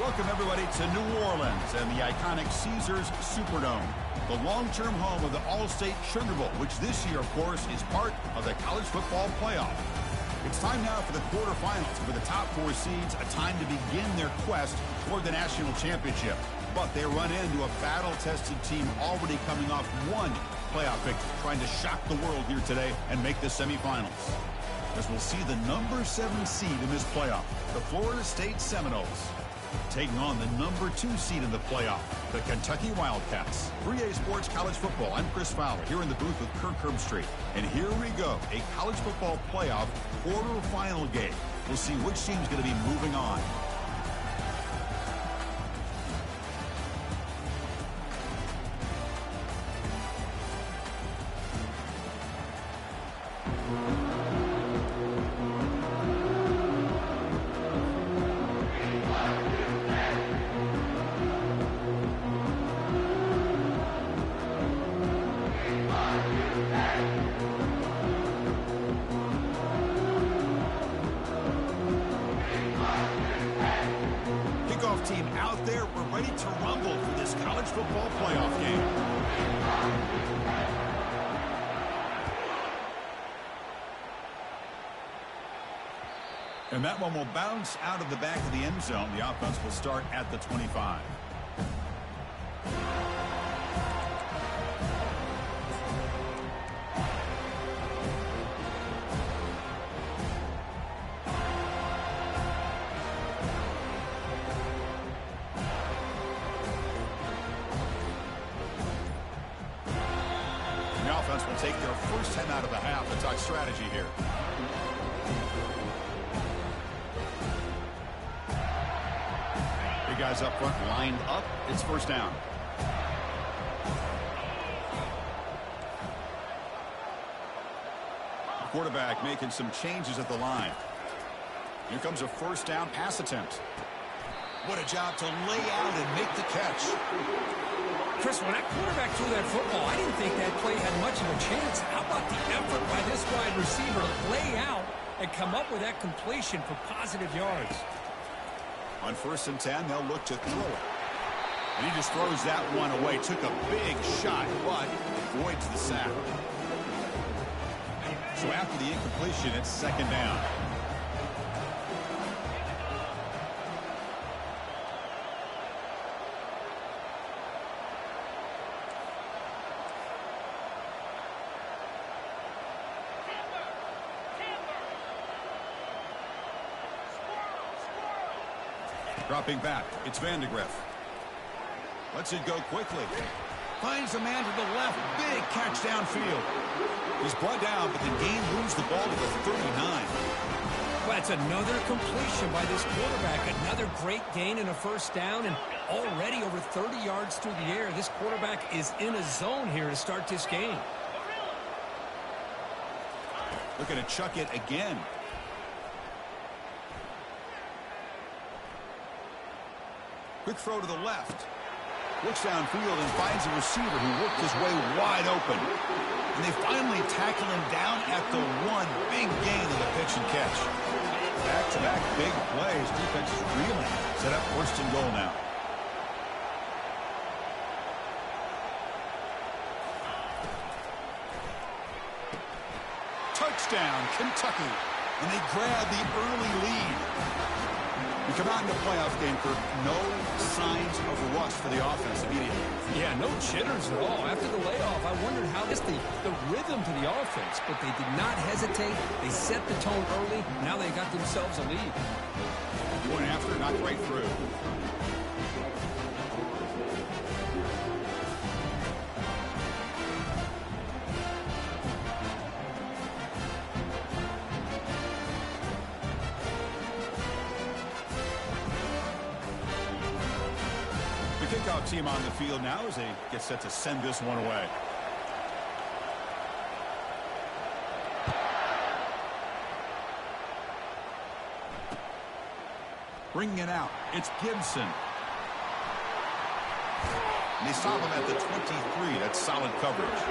Welcome, everybody, to New Orleans and the iconic Caesars Superdome, the long-term home of the Allstate Sugar Bowl, which this year, of course, is part of the college football playoff. It's time now for the quarterfinals, for the top four seeds, a time to begin their quest toward the national championship. But they run into a battle-tested team already coming off one playoff victory, trying to shock the world here today and make the semifinals. As we'll see the number 7 seed in this playoff, the Florida State Seminoles, taking on the number 2 seed in the playoff, the Kentucky Wildcats. 3A Sports College Football. I'm Chris Fowler here in the booth with Kirk Herbstreit. And here we go, a college football playoff quarterfinal game. We'll see which team's going to be moving on. Team out there, we're ready to rumble for this college football playoff game. And that one will bounce out of the back of the end zone. The offense will start at the 25. Offense will take their first 10 out of the half. Let's talk strategy here. Big guys up front lined up. It's first down. The quarterback making some changes at the line. Here comes a first down pass attempt. What a job to lay out and make the catch. Chris, when that quarterback threw that football, I didn't think that play had much of a chance. How about the effort by this wide receiver to lay out and come up with that completion for positive yards? On 1st and 10, they'll look to throw it. And he just throws that one away. Took a big shot, but avoids the sack. So after the incompletion, it's second down. Dropping back, it's Vandegrift. Lets it go quickly. Finds a man to the left. Big catch downfield. He's brought down, but the game moves the ball to the 39. Well, that's another completion by this quarterback. Another great gain in a first down, and already over 30 yards through the air. This quarterback is in a zone here to start this game. Looking to chuck it again. Quick throw to the left. Looks downfield and finds a receiver who worked his way wide open. And they finally tackle him down at the 1. Big gain in the pitch and catch. Back-to-back big plays. Defense is really set up 1st and goal now. Touchdown, Kentucky. And they grab the early lead. We come out in the playoff game for no signs of rust for the offense immediately. Yeah, no jitters at all. After the layoff, I wondered how the rhythm to the offense, but they did not hesitate. They set the tone early. Now they got themselves a lead. Going after, not right through. Kickoff team on the field now as they get set to send this one away. Bringing it out, it's Gibson. And they stop him at the 23. That's solid coverage.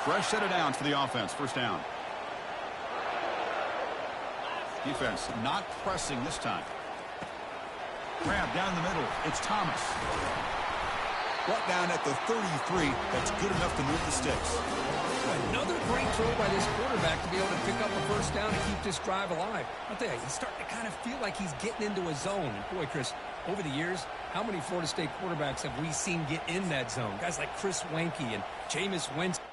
Fresh set of downs for the offense. First down. Defense not pressing this time. Grab down the middle. It's Thomas. Brought down at the 33. That's good enough to move the sticks. Another great throw by this quarterback to be able to pick up a first down and keep this drive alive. I'll tell you, he's starting to kind of feel like he's getting into a zone. Boy, Chris, over the years, how many Florida State quarterbacks have we seen get in that zone? Guys like Chris Wenke and Jameis Winston.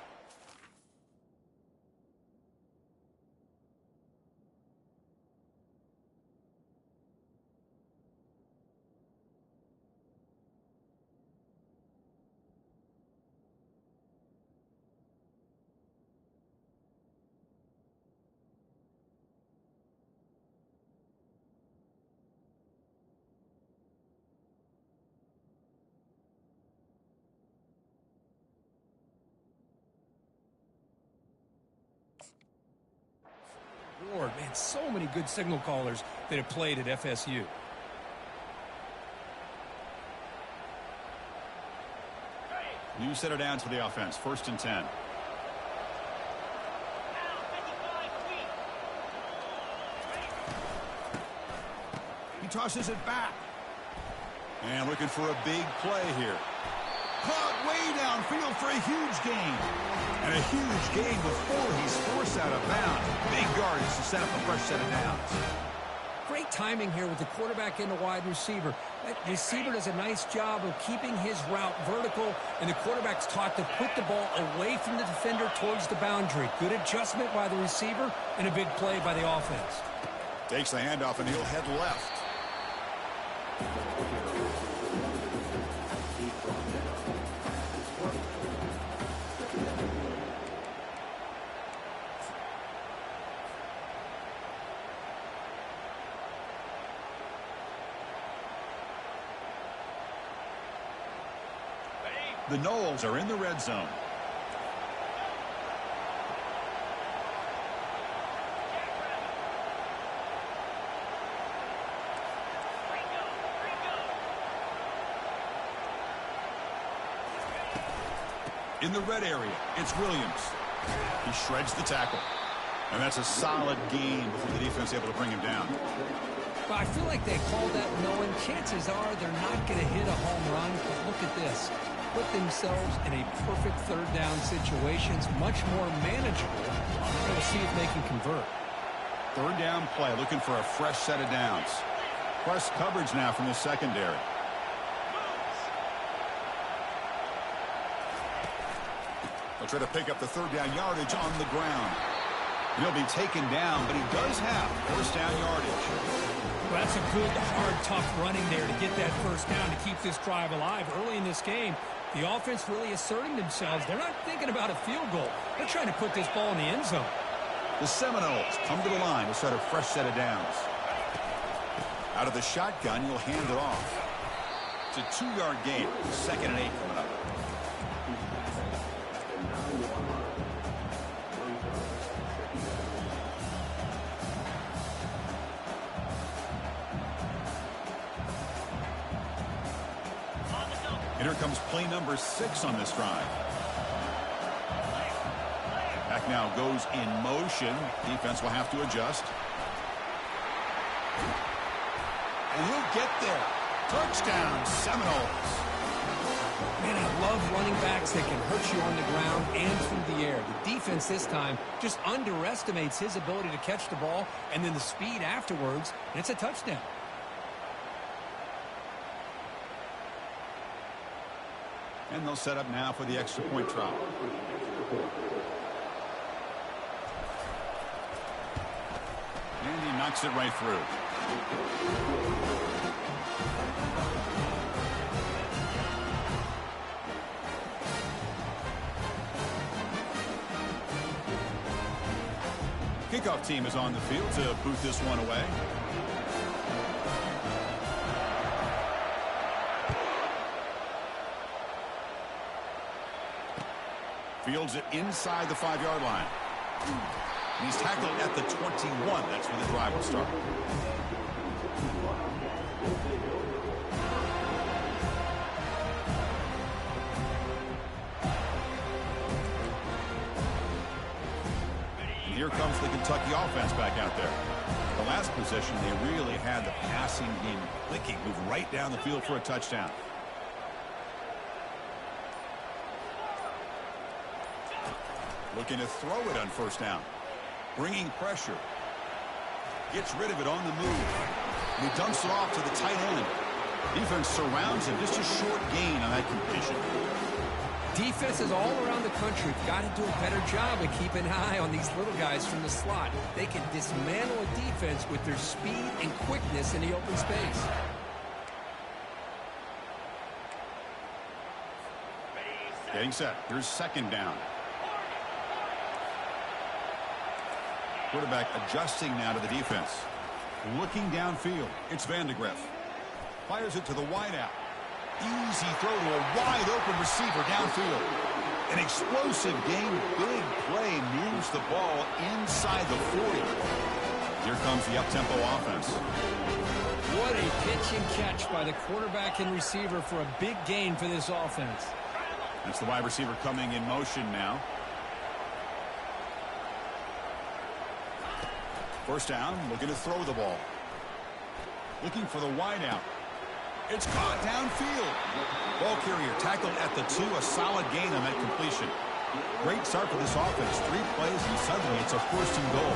Man, so many good signal callers that have played at FSU. New set of downs for the offense. First and 10. He tosses it back. And looking for a big play here. Caught way downfield for a huge gain. And a huge gain before he's forced out of bounds. Big yardage to set up a fresh set of downs. Great timing here with the quarterback and the wide receiver. That receiver does a nice job of keeping his route vertical, and the quarterback's taught to put the ball away from the defender towards the boundary. Good adjustment by the receiver and a big play by the offense. Takes the handoff, and he'll head left. The Noles are in the red zone. In the red area, it's Williams. He shreds the tackle. And that's a solid gain before the defense is able to bring him down. Well, I feel like they called that knowing chances are they're not going to hit a home run. But look at this. Put themselves in a perfect third down situation. It's much more manageable. We'll see if they can convert. Third down play, looking for a fresh set of downs. Press coverage now from the secondary. They'll try to pick up the third down yardage on the ground. He'll be taken down, but he does have first down yardage. Well, that's a good, hard, tough running there to get that first down to keep this drive alive. Early in this game, the offense really asserting themselves. They're not thinking about a field goal. They're trying to put this ball in the end zone. The Seminoles come to the line to set a fresh set of downs. Out of the shotgun, he'll hand it off. It's a 2-yard gain. 2nd and 8 coming up. And here comes play number 6 on this drive. Back now goes in motion. Defense will have to adjust. And he'll get there. Touchdown, Seminoles. Man, I love running backs that can hurt you on the ground and through the air. The defense this time just underestimates his ability to catch the ball and then the speed afterwards, and it's a touchdown. And they'll set up now for the extra point try. And he knocks it right through. Kickoff team is on the field to boot this one away. Fields it inside the 5-yard line. And he's tackled at the 21. That's where the drive will start. here comes the Kentucky offense back out there. The last possession, they really had the passing game clicking. Move right down the field for a touchdown. Looking to throw it on first down. Bringing pressure. Gets rid of it on the move. And he dumps it off to the tight end. Defense surrounds him. Just a short gain on that completion. Defenses all around the country have got to do a better job of keeping an eye on these little guys from the slot. They can dismantle a defense with their speed and quickness in the open space. Getting set. Here's second down. Quarterback adjusting now to the defense. Looking downfield. It's Vandegrift. Fires it to the wideout. Easy throw to a wide-open receiver downfield. An explosive game. Big play. Moves the ball inside the 40. Here comes the up-tempo offense. What a pitch and catch by the quarterback and receiver for a big gain for this offense. That's the wide receiver coming in motion now. First down, looking to throw the ball. Looking for the wideout. It's caught downfield. Ball carrier tackled at the 2. A solid gain on that completion. Great start for this offense. 3 plays and suddenly it's a first and goal.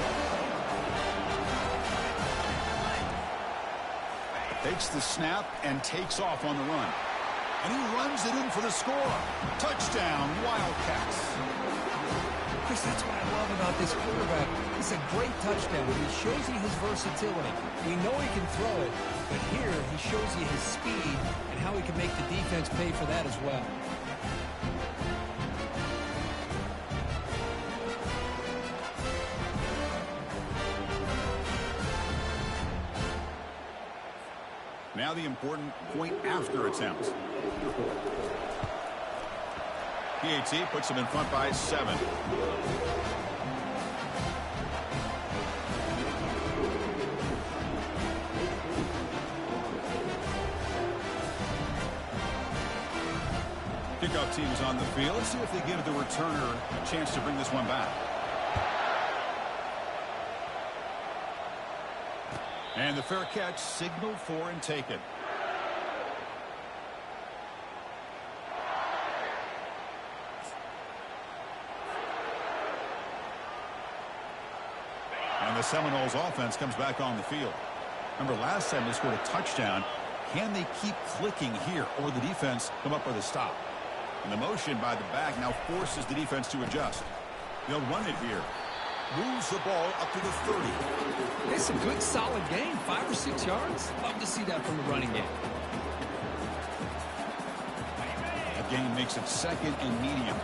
Takes the snap and takes off on the run. And he runs it in for the score. Touchdown, Wildcats. Chris, that's what I love about this quarterback. It's a great touchdown. He shows you his versatility. We know he can throw it, but here he shows you his speed and how he can make the defense pay for that as well. Now the important point after attempt. PAT puts him in front by 7. Kickoff team is on the field. Let's see if they give the returner a chance to bring this one back. And the fair catch signaled for and taken. And the Seminoles offense comes back on the field. Remember last time they scored a touchdown. Can they keep clicking here, or the defense come up with a stop? And the motion by the back now forces the defense to adjust. They'll run it here. Moves the ball up to the 30. It's a good solid game, 5 or 6 yards. Love to see that from the running game. That gain makes it second and medium.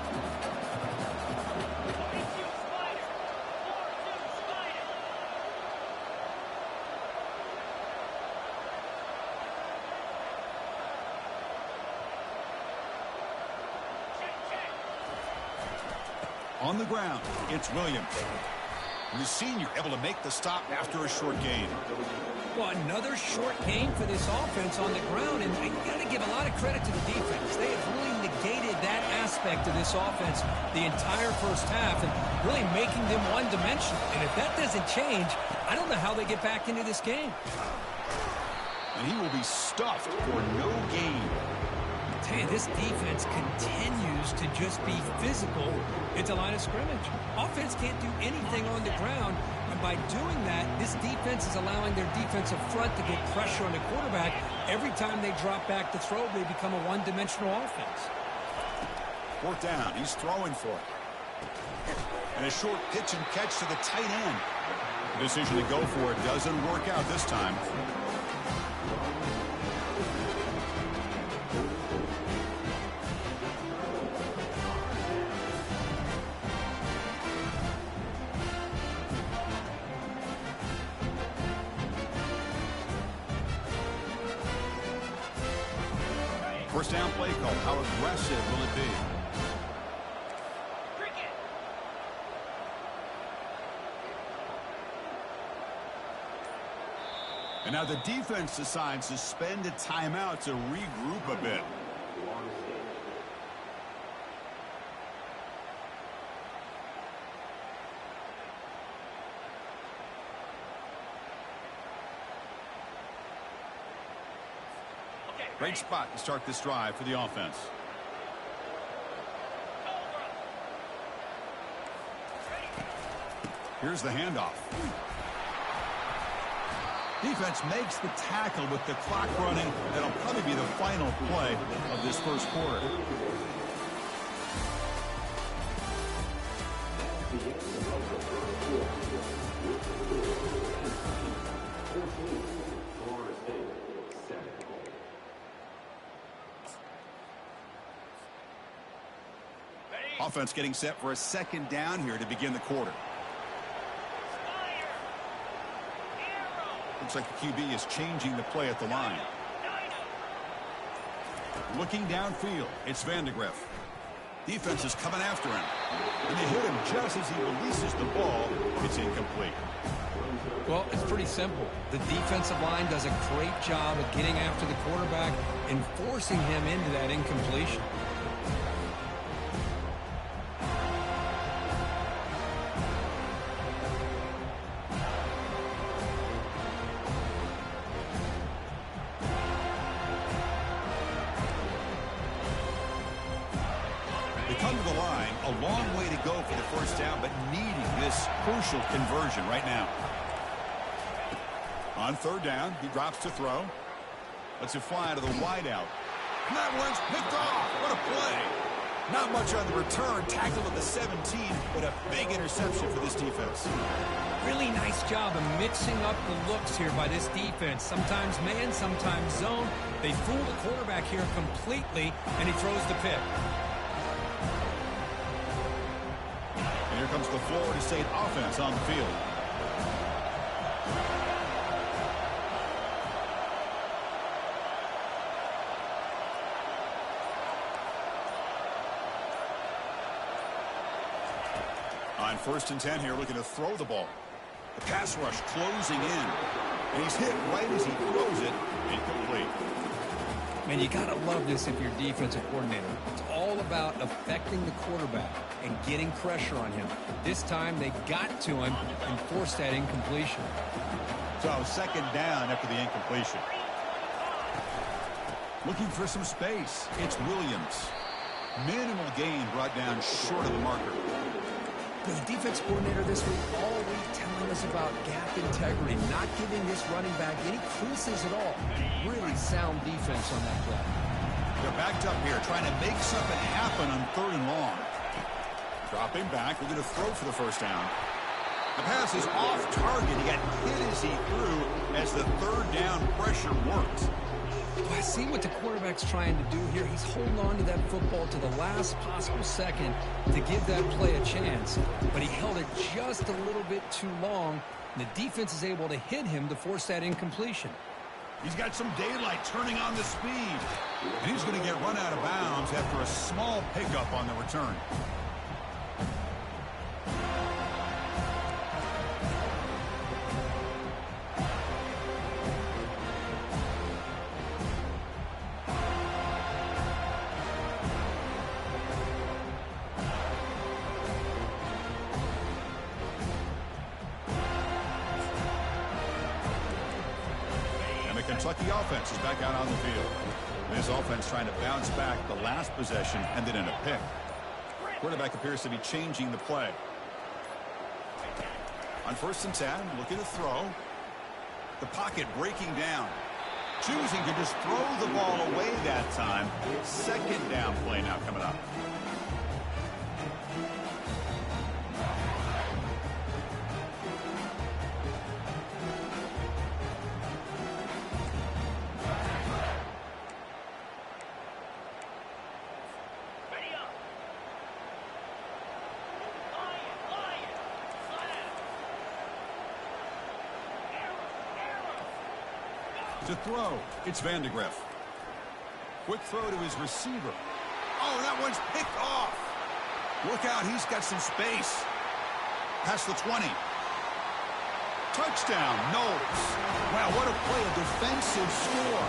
On the ground, it's Williams. The senior able to make the stop after a short gain. Well, another short gain for this offense on the ground, and you got to give a lot of credit to the defense. They have really negated that aspect of this offense the entire first half and really making them one-dimensional. And if that doesn't change, I don't know how they get back into this game. And he will be stuffed for no gain. Hey, this defense continues to just be physical at the line of scrimmage. Offense can't do anything on the ground, and by doing that, this defense is allowing their defensive front to get pressure on the quarterback. Every time they drop back to throw, they become a one-dimensional offense. 4th down, he's throwing for it. And a short pitch and catch to the tight end. The decision to go for it doesn't work out this time. First down play call. How aggressive will it be? And now the defense decides to spend a timeout to regroup a bit. Great spot to start this drive for the offense. Here's the handoff. Defense makes the tackle with the clock running. That'll probably be the final play of this first quarter. Offense getting set for a second down here to begin the quarter. Looks like the QB is changing the play at the line. Looking downfield, it's Vandegrift. Defense is coming after him. And they hit him just as he releases the ball. It's incomplete. Well, it's pretty simple. The defensive line does a great job of getting after the quarterback and forcing him into that incompletion. Come to the line, a long way to go for the first down, but needing this crucial conversion right now. On third down, he drops to throw. Lets it fly to the wideout. And that one's picked off. What a play. Not much on the return. Tackled at the 17, but a big interception for this defense. Really nice job of mixing up the looks here by this defense. Sometimes man, sometimes zone. They fool the quarterback here completely, and he throws the pick. Here comes the Florida State offense on the field. On 1st and 10 here, looking to throw the ball. The pass rush closing in. And he's hit right as he throws it. Incomplete. Man, you got to love this if you're defensive coordinator. It's all about affecting the quarterback and getting pressure on him. This time they got to him and forced that incompletion. So second down after the incompletion. Looking for some space. It's Williams. Minimal gain brought down short of the marker. The defense coordinator this week all week telling us about gap integrity, not giving this running back any creases at all. Really sound defense on that play. They're backed up here, trying to make something happen on 3rd and long. Dropping back, we're going to throw for the first down. The pass is off target. He got hit as he threw as the 3rd down pressure worked. Well, I see what the quarterback's trying to do here. He's holding on to that football to the last possible second to give that play a chance. But he held it just a little bit too long, and the defense is able to hit him to force that incompletion. He's got some daylight turning on the speed. And he's going to get run out of bounds after a small pickup on the return. Kentucky offense is back out on the field. This offense trying to bounce back the last possession, ended in a pick. Quarterback appears to be changing the play. On 1st and 10, looking to throw. The pocket breaking down. Choosing to just throw the ball away that time. 2nd down play now coming up. To throw, it's Vandegrift. Quick throw to his receiver. Oh, that one's picked off. Look out, he's got some space. Past the 20. Touchdown, Knowles. Wow, what a play, a defensive score.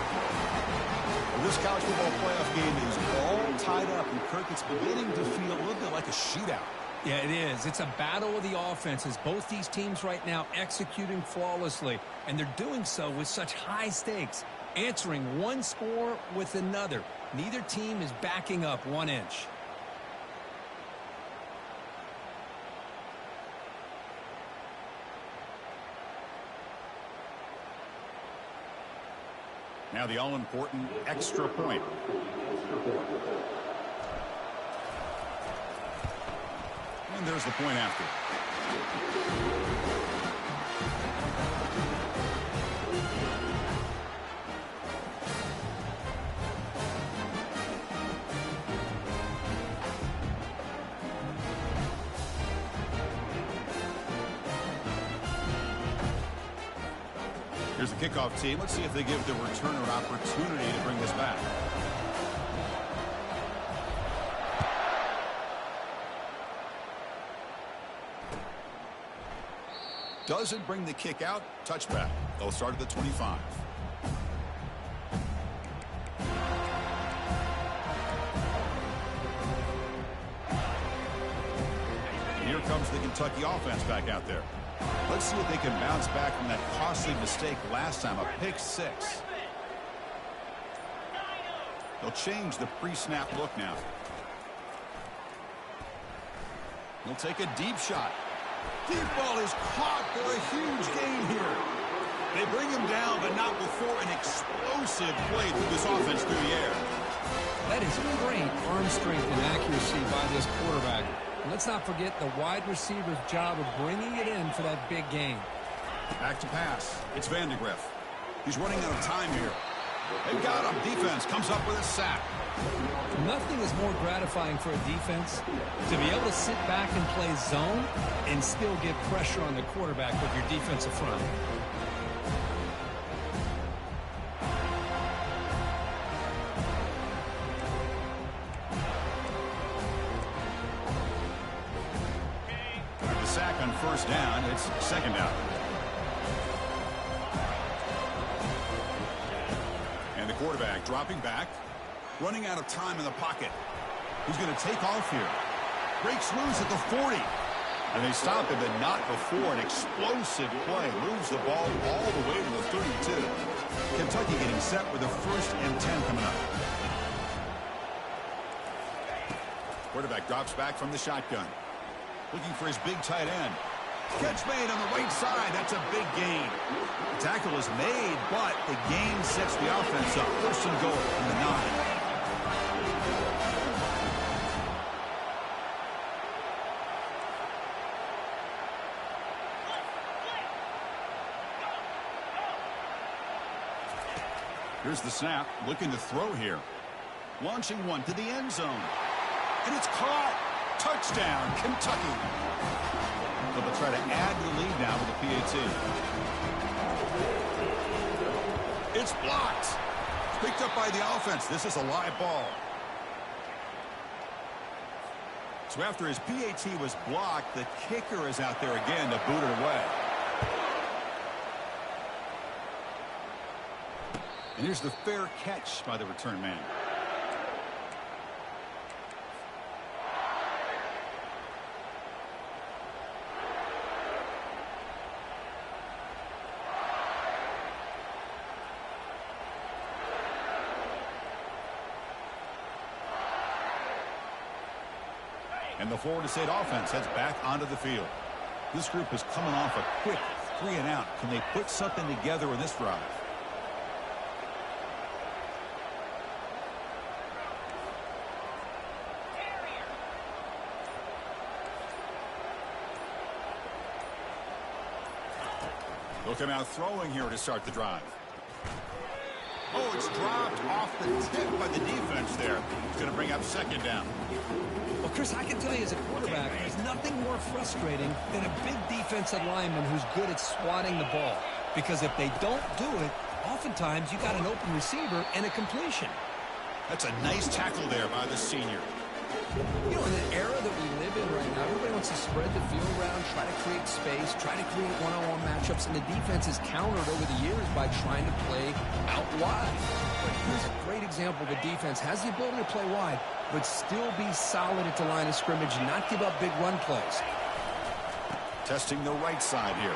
Well, this college football playoff game is all tied up, and Kirk, it's beginning to feel a little bit like a shootout. Yeah, it is. It's a battle of the offenses. Both these teams right now executing flawlessly, and they're doing so with such high stakes. answering one score with another. Neither team is backing up 1 inch. Now the all-important extra point. And there's the point after. Here's the kickoff team. Let's see if they give the returner an opportunity to bring this back. Doesn't bring the kick out. Touchback. They'll start at the 25. And here comes the Kentucky offense back out there. Let's see if they can bounce back from that costly mistake last time, a pick 6. They'll change the pre-snap look now. They'll take a deep shot. Deep ball is caught for a huge gain here. They bring him down, but not before an explosive play through this offense through the air. That is great arm strength and accuracy by this quarterback. And let's not forget the wide receiver's job of bringing it in for that big gain. Back to pass. It's Vandegrift. He's running out of time here. They've got him. Defense comes up with a sack. Nothing is more gratifying for a defense to be able to sit back and play zone and still get pressure on the quarterback with your defensive front. The sack on first down. It's second down. And the quarterback dropping back. Running out of time in the pocket. He's going to take off here. Breaks loose at the 40. And they stop him, but not before an explosive play. Moves the ball all the way to the 32. Kentucky getting set with a 1st and 10 coming up. Quarterback drops back from the shotgun. Looking for his big tight end. Catch made on the right side. That's a big gain. The tackle is made, but the gain sets the offense up. 1st and goal from the 9. Here's the snap, looking to throw here. Launching one to the end zone. And it's caught. Touchdown, Kentucky. But they'll try to add to the lead now with the PAT. It's blocked. Picked up by the offense. This is a live ball. So after his PAT was blocked, the kicker is out there again to boot it away. And here's the fair catch by the return man. And the Florida State offense heads back onto the field. This group is coming off a quick 3-and-out. Can they put something together in this drive? They'll come out throwing here to start the drive. Oh, it's dropped off the tip by the defense there. It's going to bring up 2nd down. Well, Chris, I can tell you as a quarterback, there's nothing more frustrating than a big defensive lineman who's good at swatting the ball. Because if they don't do it, oftentimes you got an open receiver and a completion. That's a nice tackle there by the senior. You know, in the era that we live in right now, everybody wants to spread the field around, try to create space, try to create one-on-one matchups, and the defense is countered over the years by trying to play out wide. But here's a great example. The defense has the ability to play wide, but still be solid at the line of scrimmage and not give up big run plays. Testing the right side here.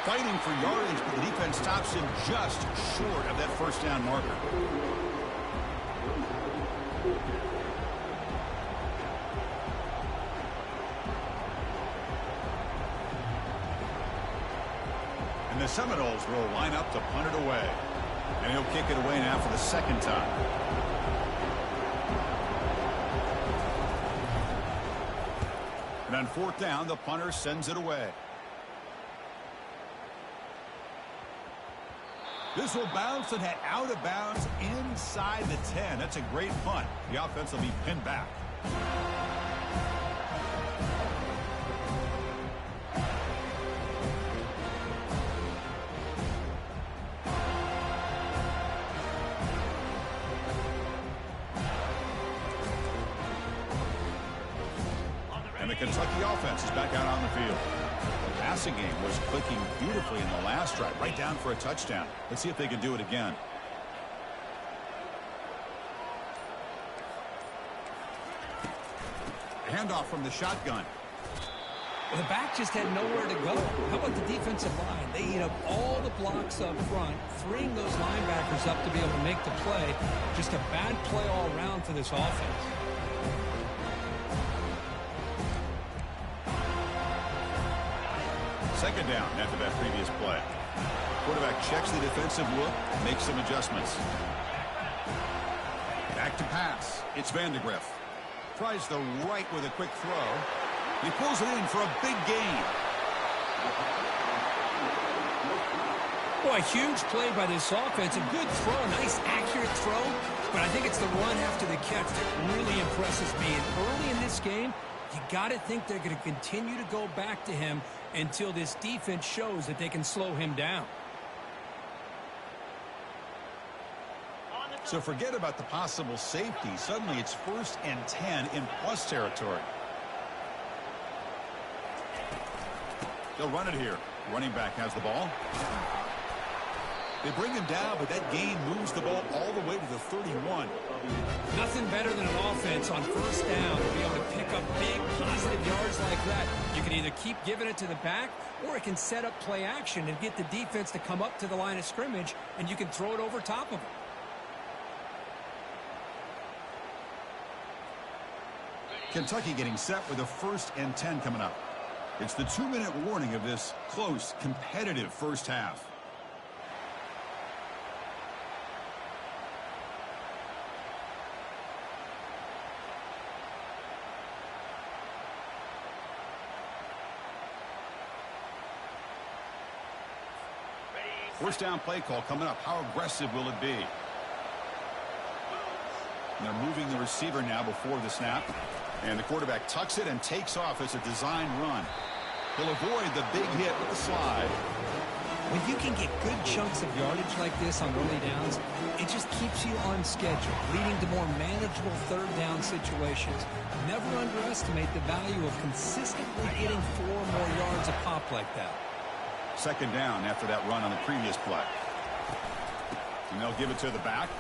Fighting for yardage, but the defense stops him just short of that first down marker. And the Seminoles will line up to punt it away. And he'll kick it away now for the second time. And on fourth down, the punter sends it away. This will bounce and head out of bounds inside the 10. That's a great punt. The offense will be pinned back. And the Kentucky offense is back out on the field. The passing game was clicking beautifully in the last drive, right down for a touchdown. Let's see if they can do it again. Handoff from the shotgun. Well, the back just had nowhere to go. How about the defensive line? They eat up all the blocks up front, freeing those linebackers up to be able to make the play. Just a bad play all around for this offense. Second down after that previous play. Quarterback checks the defensive look, makes some adjustments. Back to pass. It's Vandegrift. Tries the right with a quick throw. He pulls it in for a big gain. Boy, huge play by this offense. A good throw, a nice accurate throw. But I think it's the run after the catch that really impresses me. And early in this game, you got to think they're going to continue to go back to him until this defense shows that they can slow him down. So forget about the possible safety. Suddenly it's 1st and 10 in plus territory. They'll run it here. Running back has the ball. They bring him down, but that gain moves the ball all the way to the 31. Nothing better than an offense on first down to be able to pick up big positive yards like that. You can either keep giving it to the back, or it can set up play action and get the defense to come up to the line of scrimmage, and you can throw it over top of them. Kentucky getting set with a 1st and 10 coming up. It's the 2-minute warning of this close, competitive first half. First down play call coming up. How aggressive will it be? And they're moving the receiver now before the snap. And the quarterback tucks it and takes off as a design run. He'll avoid the big hit with the slide. When you can get good chunks of yardage like this on early downs, it just keeps you on schedule, leading to more manageable third down situations. Never underestimate the value of consistently getting 4 more yards a pop like that. Second down after that run on the previous play. And they'll give it to the back.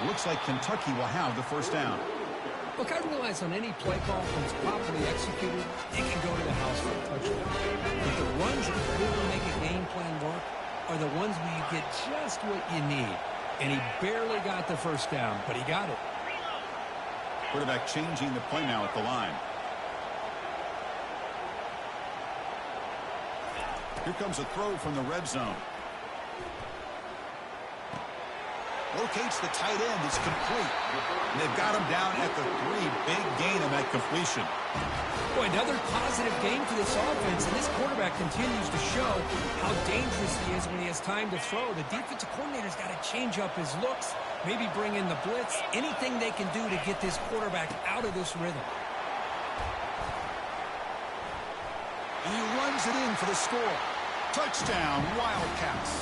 Looks like Kentucky will have the first down. Look, I realize on any play call, when it's properly executed, it can go to the house for a touchdown. But the runs that really make a game plan work are the ones where you get just what you need. And he barely got the first down, but he got it. Quarterback changing the play now at the line. Here comes a throw from the red zone. Locates the tight end. It's complete. And they've got him down at the 3. Big gain on that completion. Boy, another positive game for this offense, and this quarterback continues to show how dangerous he is when he has time to throw. The defensive coordinator's got to change up his looks, maybe bring in the blitz, anything they can do to get this quarterback out of this rhythm. And he runs it in for the score. Touchdown, Wildcats.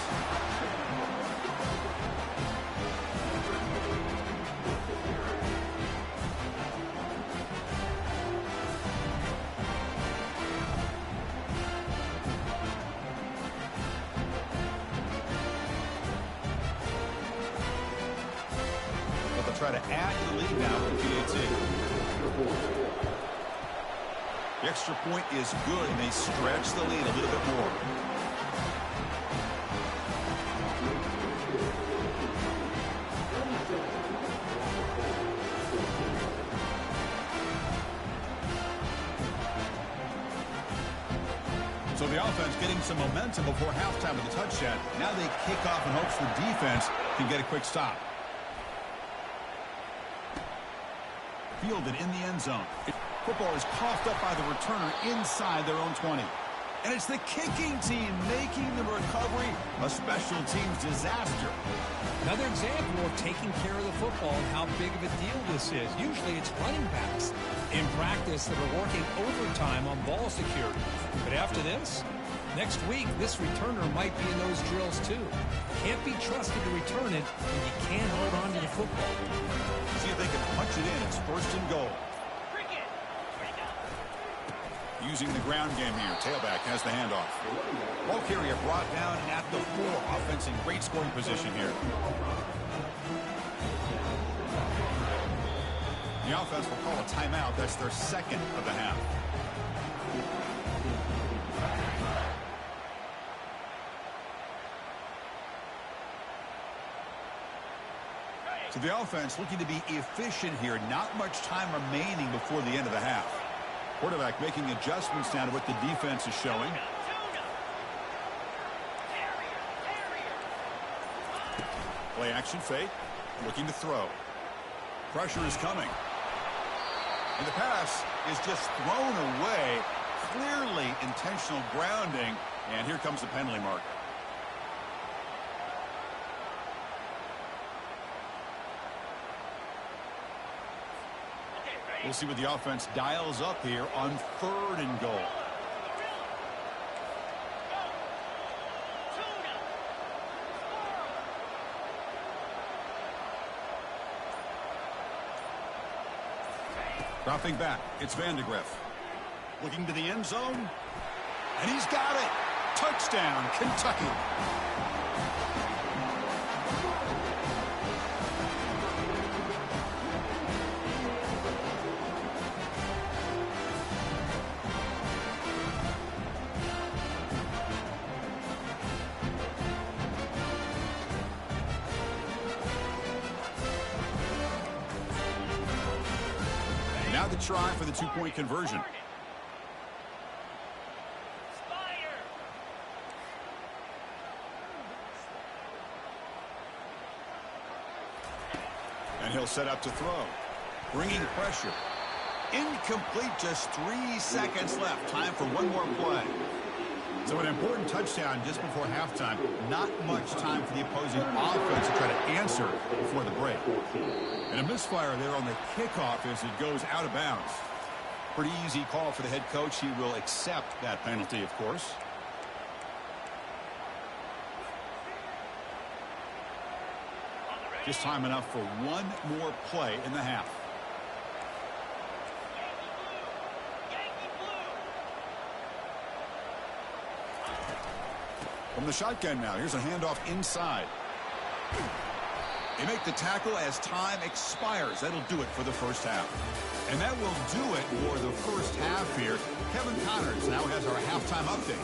Try to add to the lead now with PAT. The extra point is good, and they stretch the lead a little bit more. So the offense getting some momentum before halftime with a touchdown. Now they kick off in hopes the defense can get a quick stop. Fielded in the end zone. Football is coughed up by the returner inside their own 20. And it's the kicking team making the recovery a special teams disaster. Another example of taking care of the football and how big of a deal this is. Usually it's running backs in practice that are working overtime on ball security. But after this, next week, this returner might be in those drills too. Can't be trusted to return it, and you can't hold on to the football. See if they can punch it in. It's 1st and goal. Using the ground game here. Tailback has the handoff. Ball carrier brought down at the 4. Offense in great scoring position here. The offense will call a timeout. That's their 2nd of the half. So the offense looking to be efficient here. Not much time remaining before the end of the half. Quarterback making adjustments now to what the defense is showing. Play action fake. Looking to throw. Pressure is coming. And the pass is just thrown away. Clearly intentional grounding. And here comes the penalty marker. We'll see what the offense dials up here on 3rd and goal. Dropping back, it's Vandegrift. Looking to the end zone. And he's got it. Touchdown, Kentucky. Now the try for the 2-point conversion. And he'll set up to throw. Bringing pressure. Incomplete, just 3 seconds left. Time for one more play. So an important touchdown just before halftime. Not much time for the opposing offense to try to answer before the break. And a misfire there on the kickoff as it goes out of bounds. Pretty easy call for the head coach. He will accept that penalty, of course. Just time enough for one more play in the half. From the shotgun now, here's a handoff inside. They make the tackle as time expires. That'll do it for the first half. And that will do it for the first half here. Kevin Connors now has our halftime update.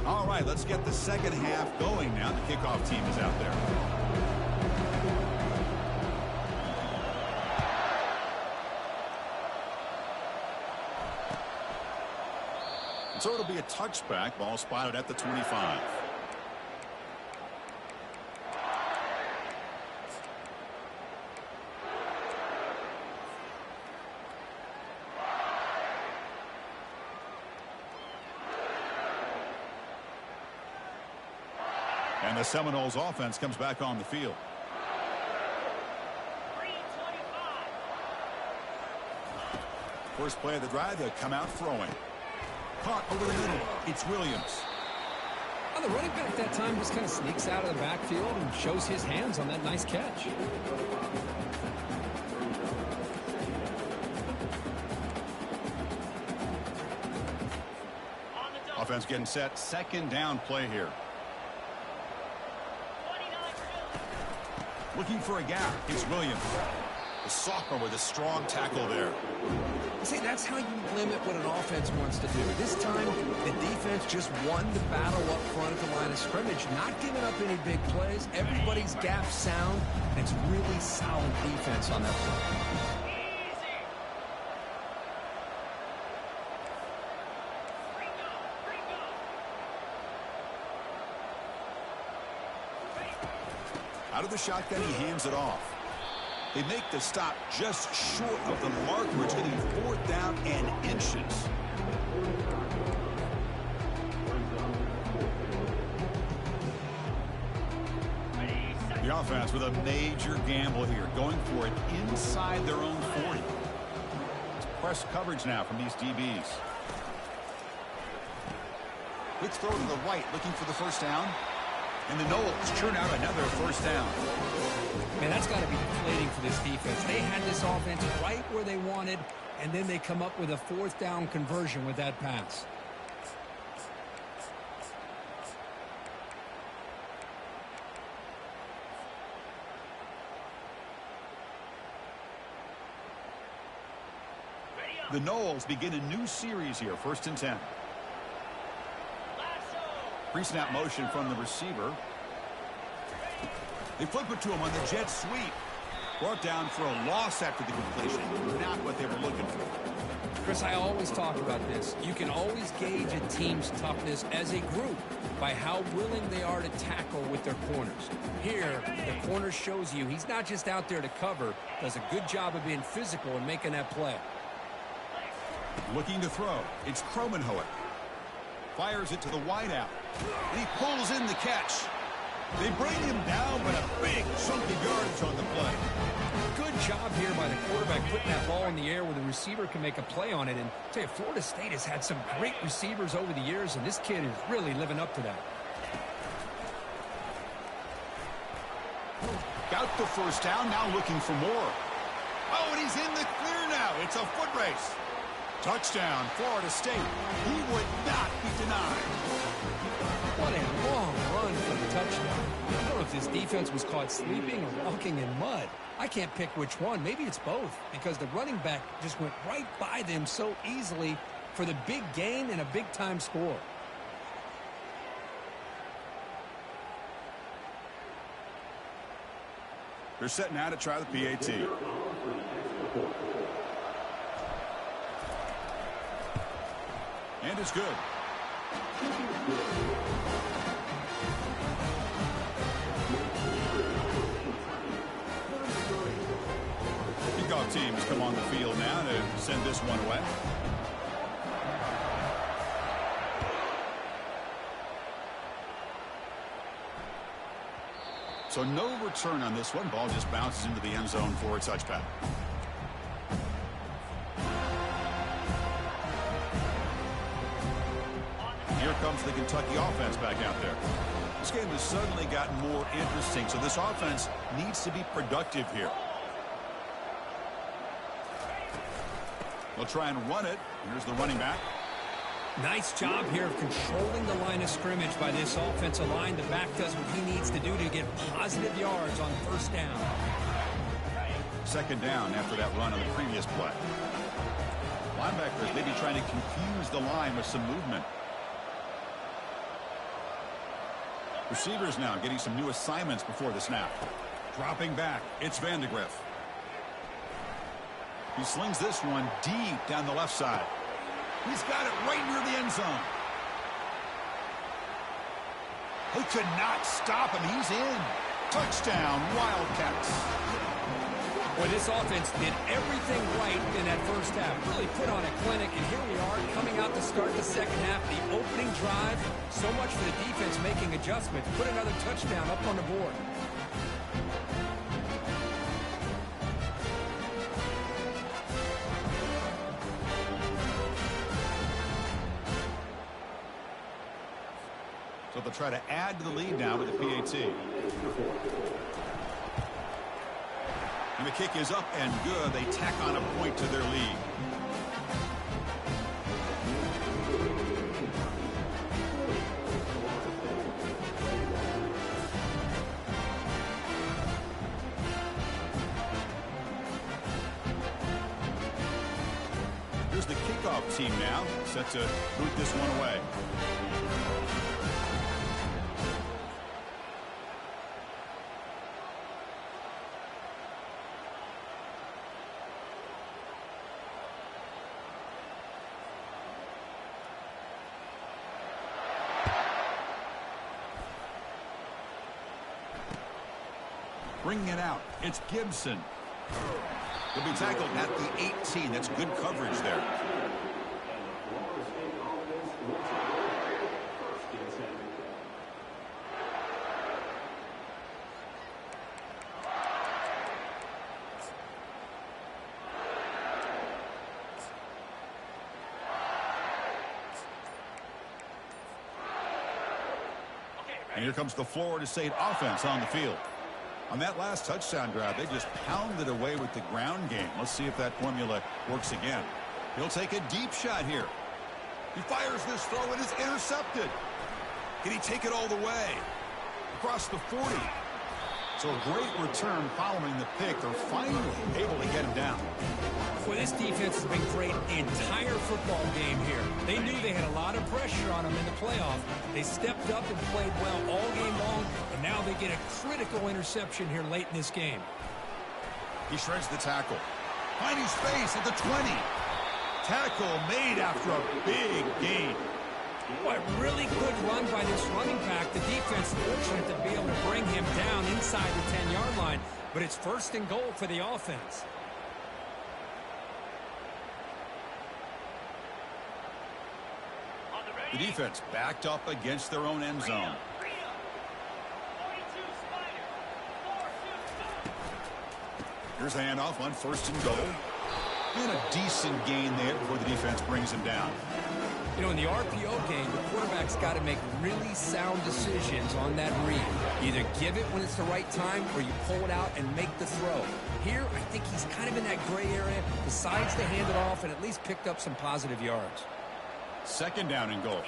All right, let's get the second half going now. The kickoff team is out there. So it'll be a touchback. Ball spotted at the 25. And the Seminoles offense comes back on the field. First play of the drive, they'll come out throwing. Caught over the middle. It's Williams. Well, the running back that time just kind of sneaks out of the backfield and shows his hands on that nice catch. Offense getting set. Second down play here. Looking for a gap. It's Williams. The sophomore with a strong tackle there. See, that's how you limit what an offense wants to do. This time, the defense just won the battle up front at the line of scrimmage, not giving up any big plays. Everybody's gap sound, and it's really solid defense on that play. Out of the shotgun, he hands it off. They make the stop just short of the marker. It's getting 4th down and inches. The offense with a major gamble here, going for it inside their own 40. It's press coverage now from these DBs. Quick throw to the right, looking for the first down. And the Noles churn out another first down. Man, that's got to be deflating for this defense. They had this offense right where they wanted, and then they come up with a 4th down conversion with that pass. The Noles begin a new series here, 1st and 10. Pre-snap motion from the receiver. They flip it to him on the jet sweep. Brought down for a loss after the completion. Not what they were looking for. Chris, I always talk about this. You can always gauge a team's toughness as a group by how willing they are to tackle with their corners. Here, the corner shows you he's not just out there to cover, does a good job of being physical and making that play. Looking to throw. It's Kromenhoek. Fires it to the wideout. And he pulls in the catch. They bring him down, but a big chunk of yards on the play. Good job here by the quarterback putting that ball in the air where the receiver can make a play on it. And I'll tell you, Florida State has had some great receivers over the years, and this kid is really living up to that. Got the first down, now looking for more. Oh, and he's in the clear now. It's a foot race. Touchdown, Florida State. He would not be denied. What a long run for the touchdown. I don't know if this defense was caught sleeping or walking in mud. I can't pick which one. Maybe it's both, because the running back just went right by them so easily for the big gain and a big-time score. They're set now to try the PAT. And it's good. Kickoff team has come on the field now to send this one away. So no return on this one. Ball just bounces into the end zone for a touchback. Here comes the Kentucky offense back out there. This game has suddenly gotten more interesting, so this offense needs to be productive here. They'll try and run it. Here's the running back. Nice job here of controlling the line of scrimmage by this offensive line. The back does what he needs to do to get positive yards on first down. Second down after that run on the previous play. Linebackers maybe trying to confuse the line with some movement. Receivers now getting some new assignments before the snap. Dropping back, it's Vandegrift. He slings this one deep down the left side. He's got it right near the end zone. They could not stop him. He's in. Touchdown, Wildcats. Boy, this offense did everything right in that first half. Really put on a clinic, and here we are coming out to start the second half. The opening drive, so much for the defense making adjustments. Put another touchdown up on the board. They'll try to add to the lead now with the PAT. And the kick is up and good. They tack on a point to their lead. Here's the kickoff team now, set to boot this one away. Bringing it out, it's Gibson. He'll be tackled at the 18. That's good coverage there. And here comes the Florida State offense on the field. On that last touchdown drive, they just pounded away with the ground game. Let's see if that formula works again. He'll take a deep shot here. He fires this throw and is intercepted. Can he take it all the way? Across the 40. So a great return following the pick. They're finally able to get him down. Boy, this defense has been great the entire football game here. They knew they had a lot of pressure on them in the playoff. They stepped up and played well all game long, and now they get a critical interception here late in this game. He shreds the tackle. Finding space at the 20. Tackle made after a big gain. Boy, really good run by this running back. The defense fortunate to be able to bring him down inside the 10-yard line, but it's first and goal for the offense. The defense backed up against their own end zone. Here's the handoff on first and goal. And a decent gain there before the defense brings him down. You know, in the RPO game, the quarterback's got to make really sound decisions on that read. Either give it when it's the right time or you pull it out and make the throw. Here, I think he's kind of in that gray area, decides to hand it off and at least picked up some positive yards. Second down and goal.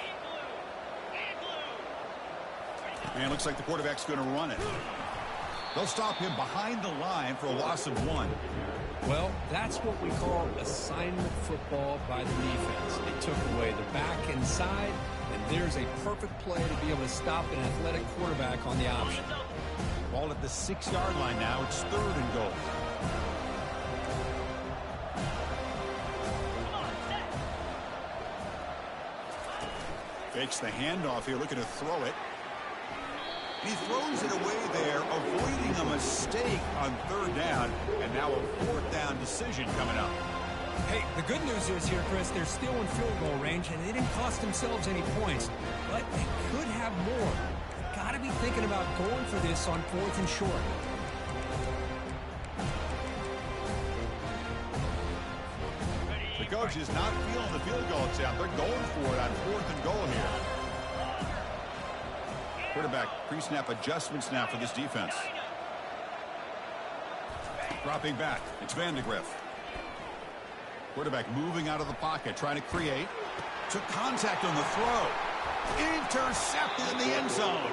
And looks like the quarterback's going to run it. They'll stop him behind the line for a loss of 1. Well, that's what we call assignment football by the defense. They took away the back inside, and there's a perfect play to be able to stop an athletic quarterback on the option. Ball at the 6-yard line now. It's third and goal. Fakes the handoff here, looking to throw it. He throws it away there, avoiding a mistake on third down, and now a fourth down decision coming up. Hey, the good news is here, Chris, they're still in field goal range, and they didn't cost themselves any points, but they could have more. They've got to be thinking about going for this on fourth and short. The coach is not feeling the field goal attempt. They're going for it on fourth and goal here. Quarterback pre-snap adjustments now for this defense. Dropping back. It's Vandegrift. Quarterback moving out of the pocket, trying to create. Took contact on the throw. Intercepted in the end zone.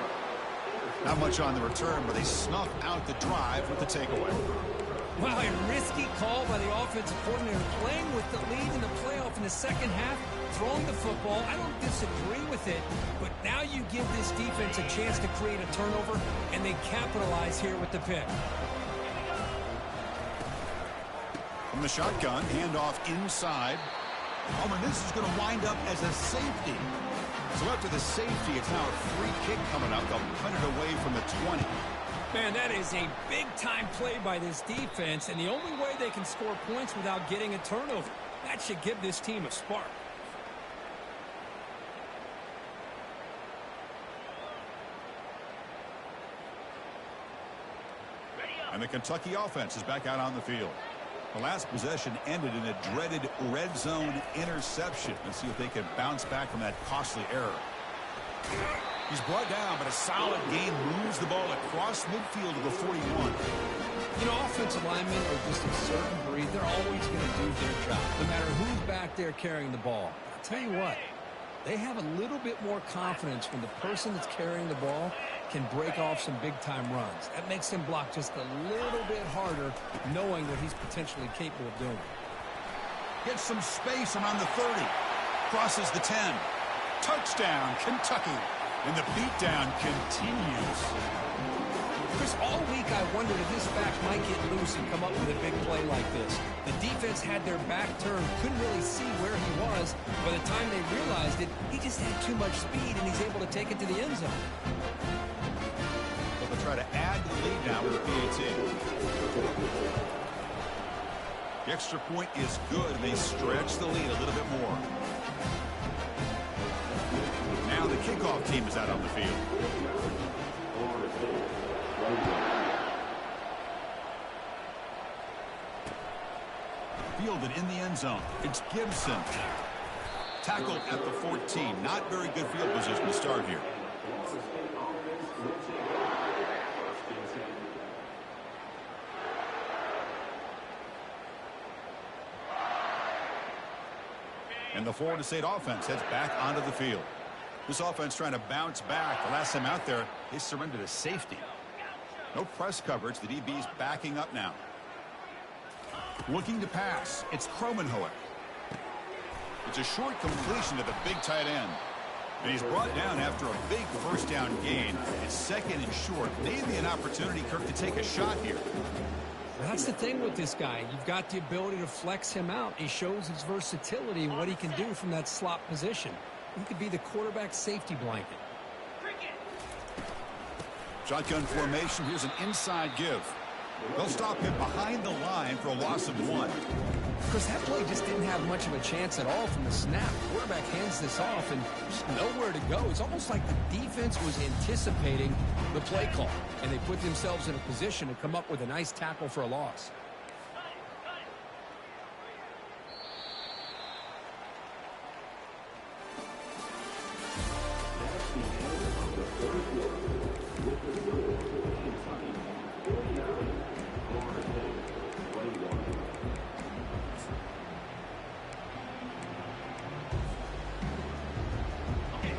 Not much on the return, but they snuff out the drive with the takeaway. Wow, a risky call by the offensive coordinator, playing with the lead in the playoff in the second half, throwing the football. I don't disagree with it, but now you give this defense a chance to create a turnover, and they capitalize here with the pick. From the shotgun, handoff inside. Oh, and this is going to wind up as a safety. So after the safety, it's now a free kick coming up. They'll punt it away from the 20. Man, that is a big-time play by this defense, and the only way they can score points without getting a turnover. That should give this team a spark. And the Kentucky offense is back out on the field. The last possession ended in a dreaded red zone interception. Let's see if they can bounce back from that costly error. He's brought down, but a solid gain moves the ball across midfield to the 41. You know, offensive linemen are just a certain breed. They're always going to do their job, no matter who's back there carrying the ball. I'll tell you what, they have a little bit more confidence when the person that's carrying the ball can break off some big-time runs. That makes him block just a little bit harder, knowing what he's potentially capable of doing. Gets some space around the 30. Crosses the 10. Touchdown, Kentucky. And the beatdown continues. Chris, all week I wondered if this back might get loose and come up with a big play like this. The defense had their back turned, couldn't really see where he was. By the time they realized it, he just had too much speed, and he's able to take it to the end zone. But they'll try to add to the lead now with the PAT. The extra point is good, and they stretch the lead a little bit more. Now the kickoff team is out on the field. Fielded in the end zone. It's Gibson. Tackled at the 14. Not very good field position to start here. And the Florida State offense heads back onto the field. This offense trying to bounce back. The last time out there, they surrendered a safety. No press coverage. The DB's backing up now. Looking to pass. It's Kromenhoek. It's a short completion to the big tight end. And he's brought down after a big first down gain. It's second and short. Maybe an opportunity, Kirk, to take a shot here. That's the thing with this guy. You've got the ability to flex him out. He shows his versatility and what he can do from that slot position. He could be the quarterback safety blanket. Shotgun formation. Here's an inside give. They'll stop him behind the line for a loss of 1. Because that play just didn't have much of a chance at all from the snap. The quarterback hands this off and just nowhere to go. It's almost like the defense was anticipating the play call, and they put themselves in a position to come up with a nice tackle for a loss.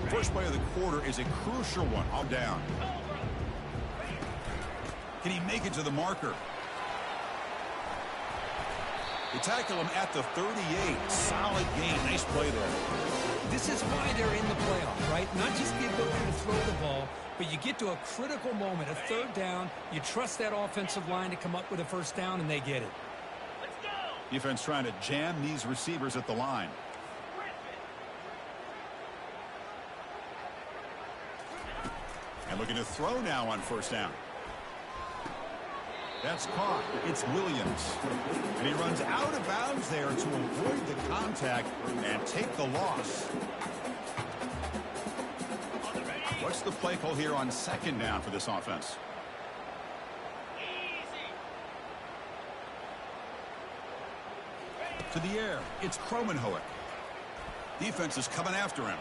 First play of the quarter is a crucial one. All down. Can he make it to the marker? They tackle him at the 38. Solid gain. Nice play there. This is why they're in the playoff, right? Not just the ability to throw the ball, but you get to a critical moment, a third down. You trust that offensive line to come up with a first down, and they get it. Let's go. Defense trying to jam these receivers at the line. And looking to throw now on first down. That's caught. It's Williams. And he runs out of bounds there to avoid the contact and take the loss. What's the play call here on second down for this offense? To the air. It's Kromenhoek. Defense is coming after him.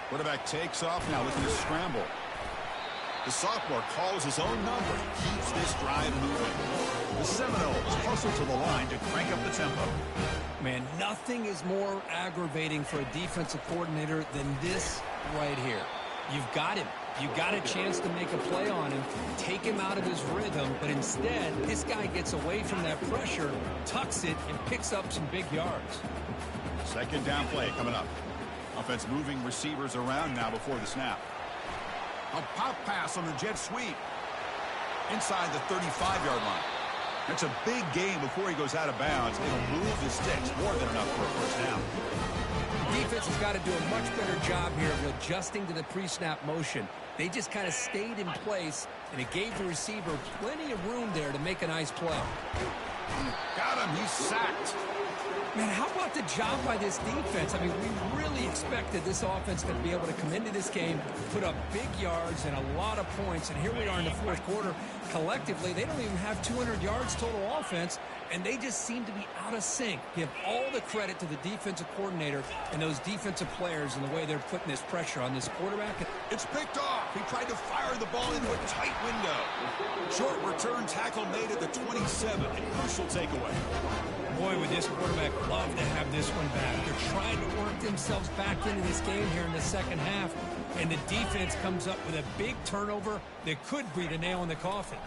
Quarterback takes off now looking to scramble. The sophomore calls his own number, keeps this drive moving. The Seminoles hustle to the line to crank up the tempo. Man, nothing is more aggravating for a defensive coordinator than this right here. You've got him. You've got a chance to make a play on him, take him out of his rhythm, but instead, this guy gets away from that pressure, tucks it, and picks up some big yards. Second down play coming up. Offense moving receivers around now before the snap. A pop pass on the jet sweep. Inside the 35-yard line. That's a big gain before he goes out of bounds. It'll move the sticks more than enough for a first down. The defense has got to do a much better job here of adjusting to the pre-snap motion. They just kind of stayed in place, and it gave the receiver plenty of room there to make a nice play. Got him. He's sacked. Man, how about the job by this defense? I mean, we really expected this offense to be able to come into this game, put up big yards and a lot of points, and here we are in the fourth quarter. Collectively, they don't even have 200 yards total offense, and they just seem to be out of sync. Give all the credit to the defensive coordinator and those defensive players and the way they're putting this pressure on this quarterback. It's picked off. He tried to fire the ball into a tight window. Short return tackle made at the 27. A crucial takeaway. Boy, would this quarterback love to have this one back. They're trying to work themselves back into this game here in the second half, and the defense comes up with a big turnover that could breathe a nail in the coffin.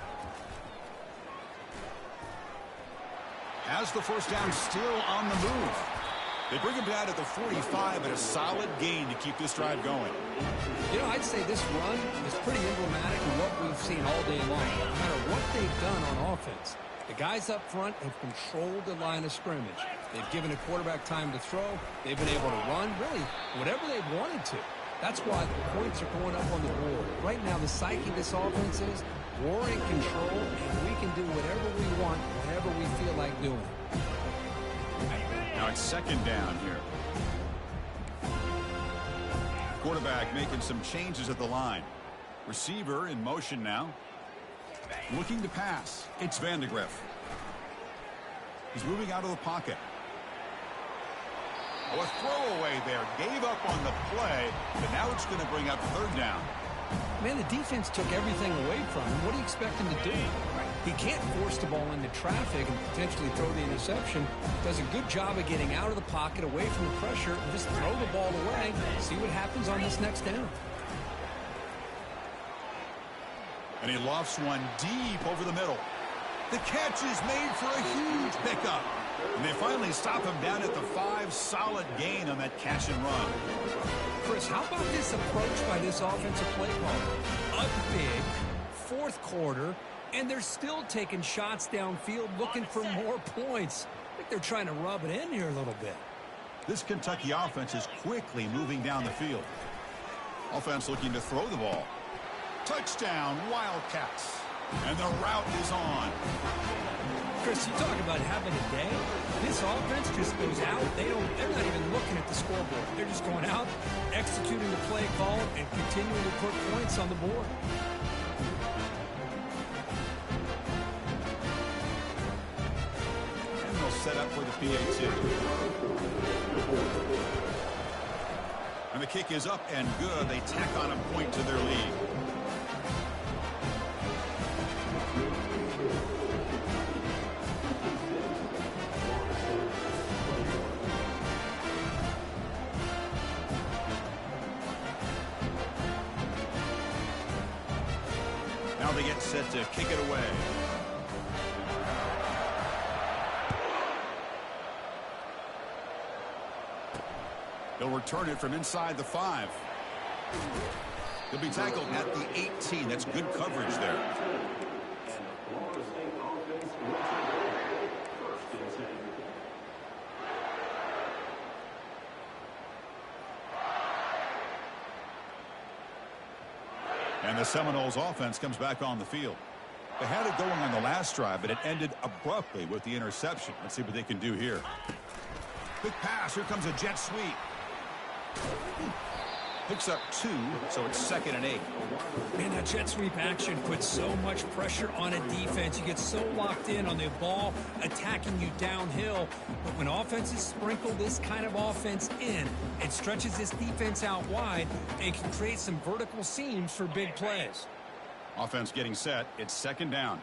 Has the first down, still on the move. They bring him down at the 45 and a solid gain to keep this drive going. You know, I'd say this run is pretty emblematic of what we've seen all day long. No matter what they've done on offense, the guys up front have controlled the line of scrimmage. They've given the quarterback time to throw. They've been able to run, really, whatever they've wanted to. That's why the points are going up on the board. Right now, the psyche of this offense is we're in control, and we can do whatever we want, whatever we feel like doing. Now it's second down here. Quarterback making some changes at the line. Receiver in motion now. Looking to pass. It's Vandegrift. He's moving out of the pocket. Oh, a throwaway there. Gave up on the play, but now it's going to bring up third down. Man, the defense took everything away from him. What do you expect him to do? He can't force the ball into traffic and potentially throw the interception. Does a good job of getting out of the pocket, away from the pressure, and just throw the ball away. See what happens on this next down. And he lofts one deep over the middle. The catch is made for a huge pickup. And they finally stop him down at the 5. Solid gain on that catch and run. Chris, how about this approach by this offensive play caller? Up big, fourth quarter, and they're still taking shots downfield looking for more points. I think they're trying to rub it in here a little bit. This Kentucky offense is quickly moving down the field. Offense looking to throw the ball. Touchdown, Wildcats. And the route is on. Chris, you talk about having a day. This offense just goes out. They're not even looking at the scoreboard. They're just going out, executing the play call, and continuing to put points on the board. And they'll set up for the PAT. And the kick is up and good. They tack on a point to their lead. Now they get set to kick it away. They'll return it from inside the 5. He'll be tackled at the 18. That's good coverage there. And the Seminoles offense comes back on the field. They had it going on the last drive, but it ended abruptly with the interception. Let's see what they can do here. Quick pass. Here comes a jet sweep. Picks up 2, so it's 2nd and 8. Man, that jet sweep action puts so much pressure on a defense. You get so locked in on the ball attacking you downhill. But when offenses sprinkle this kind of offense in, it stretches this defense out wide and can create some vertical seams for big plays. Offense getting set. It's 2nd down.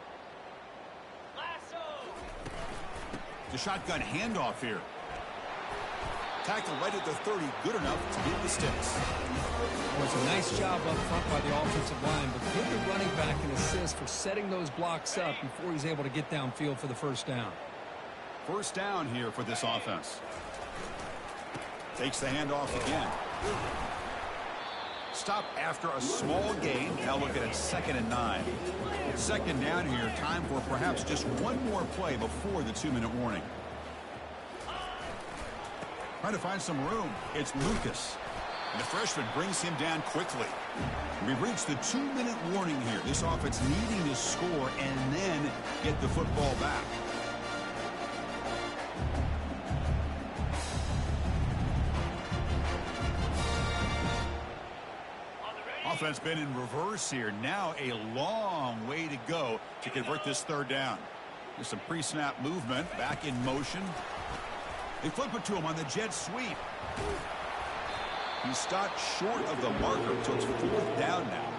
The shotgun handoff here. Tackle right at the 30, good enough to get the sticks. Well, it's a nice job up front by the offensive line, but give the running back an assist for setting those blocks up before he's able to get downfield for the first down. First down here for this offense. Takes the handoff again. Stop after a small gain. Now looking at 2nd and 9. 2nd down here. Time for perhaps just one more play before the 2-minute warning. Trying to find some room. It's Lucas. And the freshman brings him down quickly. We've reached the 2-minute warning here. This offense needing to score and then get the football back. Offense been in reverse here. Now a long way to go to convert this third down. There's some pre-snap movement. Back in motion. They flip it to him on the jet sweep. He stopped short of the marker, so it's fourth down now.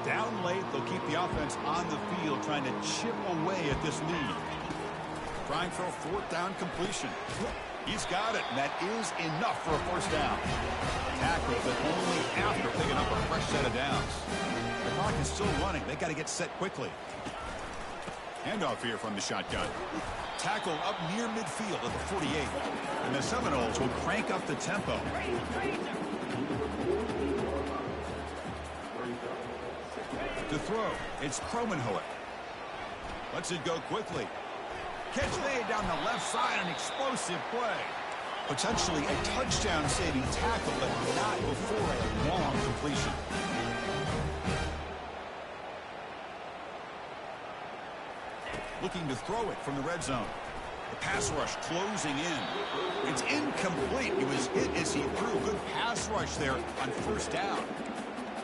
Down late, they'll keep the offense on the field, trying to chip away at this lead. Trying for a fourth down completion. He's got it, and that is enough for a first down. Tackle, but only after picking up a fresh set of downs. The clock is still running. They got to get set quickly. Handoff here from the shotgun. Tackle up near midfield at the 48. And the Seminoles will crank up the tempo. To throw, it's Cromenhoek. Lets it go quickly. Catch made down the left side, an explosive play. Potentially a touchdown-saving tackle, but not before a long completion. Looking to throw it from the red zone. The pass rush closing in. It's incomplete. He was hit as he threw. Good pass rush there on first down.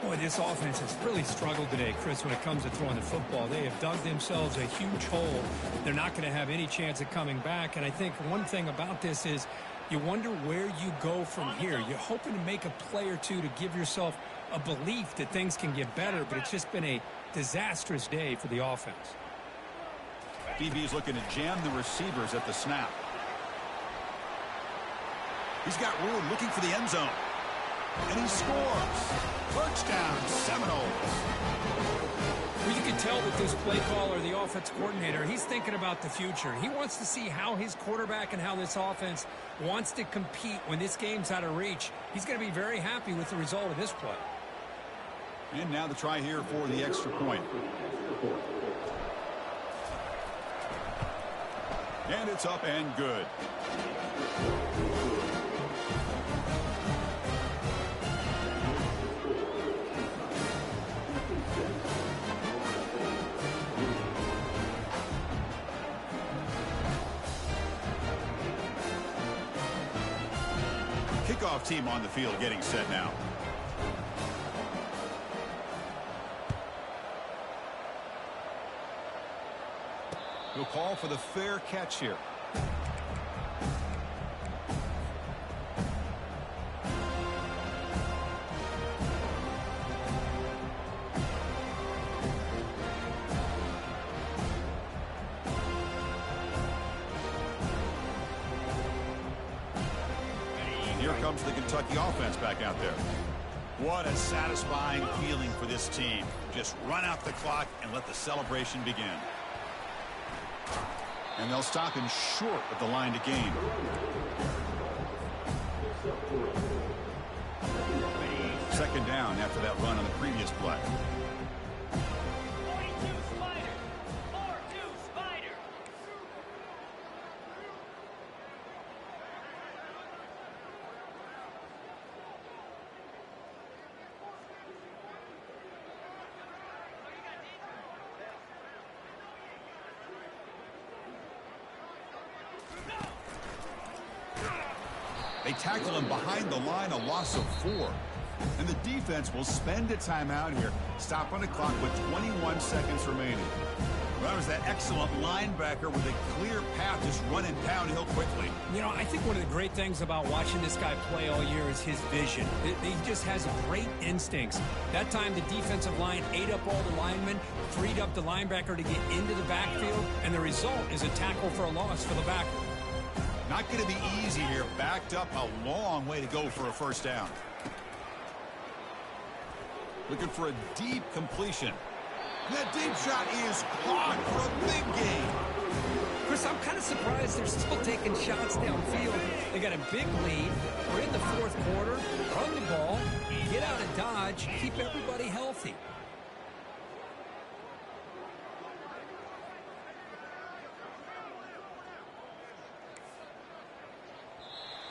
Boy, this offense has really struggled today, Chris, when it comes to throwing the football. They have dug themselves a huge hole. They're not going to have any chance of coming back. And I think one thing about this is you wonder where you go from here. You're hoping to make a play or two to give yourself a belief that things can get better, but it's just been a disastrous day for the offense. DB's looking to jam the receivers at the snap. He's got room, looking for the end zone. And he scores. Touchdown, Seminoles. Well, you can tell that this play caller, the offense coordinator, he's thinking about the future. He wants to see how his quarterback and how this offense wants to compete when this game's out of reach. He's going to be very happy with the result of this play. And now the try here for the extra point. And it's up and good. Kickoff team on the field getting set now. He'll call for the fair catch here. Here comes the Kentucky offense back out there. What a satisfying feeling for this team. Just run out the clock and let the celebration begin. And they'll stop him short of the line to gain. Second down after that run on the previous play. 42 Spider. 4-2 Spider. They tackle him behind the line, a loss of 4. And the defense will spend a timeout here. Stop on the clock with 21 seconds remaining. Well, that was that excellent linebacker with a clear path just running downhill quickly. You know, I think one of the great things about watching this guy play all year is his vision. He just has great instincts. That time the defensive line ate up all the linemen, freed up the linebacker to get into the backfield, and the result is a tackle for a loss for the backer. Not going to be easy here. Backed up a long way to go for a first down. Looking for a deep completion. That deep shot is caught for a big gain. Chris, I'm kind of surprised they're still taking shots downfield. They got a big lead. We're in the fourth quarter. Run the ball. Get out of Dodge. Keep everybody healthy.